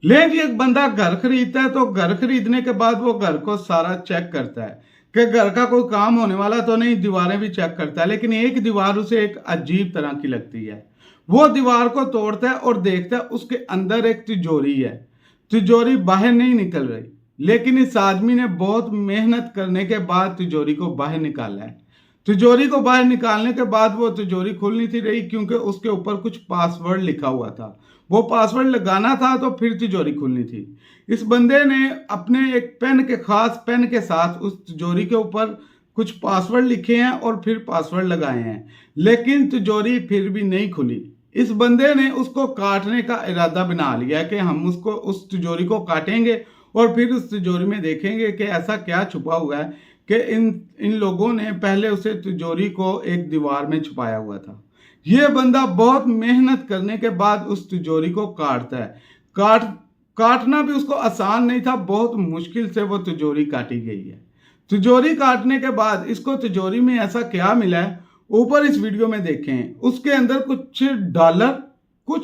ले जी, एक बंदा घर खरीदता है तो घर खरीदने के बाद वो घर को सारा चेक करता है कि घर का कोई काम होने वाला तो नहीं, दीवारें भी चेक करता है, लेकिन एक दीवार उसे एक अजीब तरह की लगती है। वो दीवार को तोड़ता है और देखता है उसके अंदर एक तिजोरी है। तिजोरी बाहर नहीं निकल रही, लेकिन इस आदमी ने बहुत मेहनत करने के बाद तिजोरी को बाहर निकाला है। तिजोरी को बाहर निकालने के बाद वो तिजोरी खुल नहीं थी रही, क्योंकि उसके ऊपर कुछ पासवर्ड लिखा हुआ था। वो पासवर्ड लगाना था तो फिर तिजोरी खुलनी थी। इस बंदे ने अपने एक पेन के खास पेन के साथ उस तिजोरी के ऊपर कुछ पासवर्ड लिखे हैं और फिर पासवर्ड लगाए हैं, लेकिन तिजोरी फिर भी नहीं खुली। इस बंदे ने उसको काटने का इरादा बना लिया कि हम उसको उस तिजोरी को काटेंगे और फिर उस तिजोरी में देखेंगे कि ऐसा क्या छुपा हुआ है कि इन इन लोगों ने पहले उसे तिजोरी को एक दीवार में छुपाया हुआ था। ये बंदा बहुत मेहनत करने के बाद उस तिजोरी को काटता है। काट काटना भी उसको आसान नहीं था, बहुत मुश्किल से वो तिजोरी काटी गई है। तिजोरी काटने के बाद इसको तिजोरी में ऐसा क्या मिला है, ऊपर इस वीडियो में देखें। उसके अंदर कुछ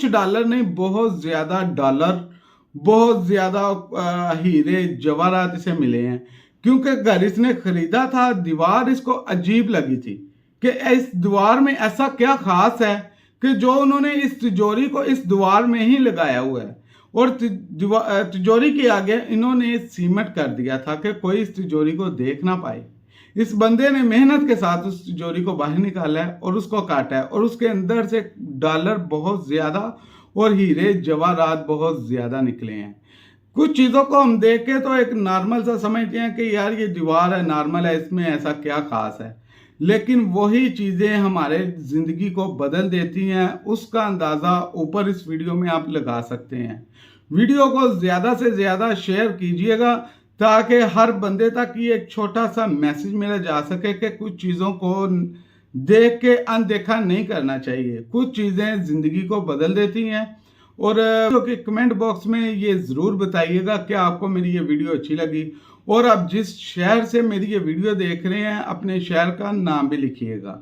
डॉलर नहीं, बहुत ज्यादा डॉलर, बहुत ज्यादा हीरे जवाहरात इसे मिले हैं। क्योंकि घर इसने खरीदा था, दीवार इसको अजीब लगी थी कि इस दीवार में ऐसा क्या खास है कि जो उन्होंने इस तिजोरी को इस दीवार में ही लगाया हुआ है। और तिजोरी के आगे इन्होंने सीमेंट कर दिया था कि कोई इस तिजोरी को देख ना पाए। इस बंदे ने मेहनत के साथ उस तिजोरी को बाहर निकाला है और उसको काटा है, और उसके अंदर से डॉलर बहुत ज्यादा और हीरे जवाहरात बहुत ज्यादा निकले हैं। कुछ चीज़ों को हम देख के तो एक नॉर्मल सा समझते हैं कि यार ये दीवार है, नॉर्मल है, इसमें ऐसा क्या खास है, लेकिन वही चीज़ें हमारे ज़िंदगी को बदल देती हैं। उसका अंदाज़ा ऊपर इस वीडियो में आप लगा सकते हैं। वीडियो को ज़्यादा से ज़्यादा शेयर कीजिएगा ताकि हर बंदे तक ये एक छोटा सा मैसेज मेरा जा सके कि कुछ चीज़ों को देख के अनदेखा नहीं करना चाहिए। कुछ चीज़ें ज़िंदगी को बदल देती हैं। और क्योंकि कमेंट बॉक्स में ये ज़रूर बताइएगा कि आपको मेरी ये वीडियो अच्छी लगी, और आप जिस शहर से मेरी ये वीडियो देख रहे हैं अपने शहर का नाम भी लिखिएगा।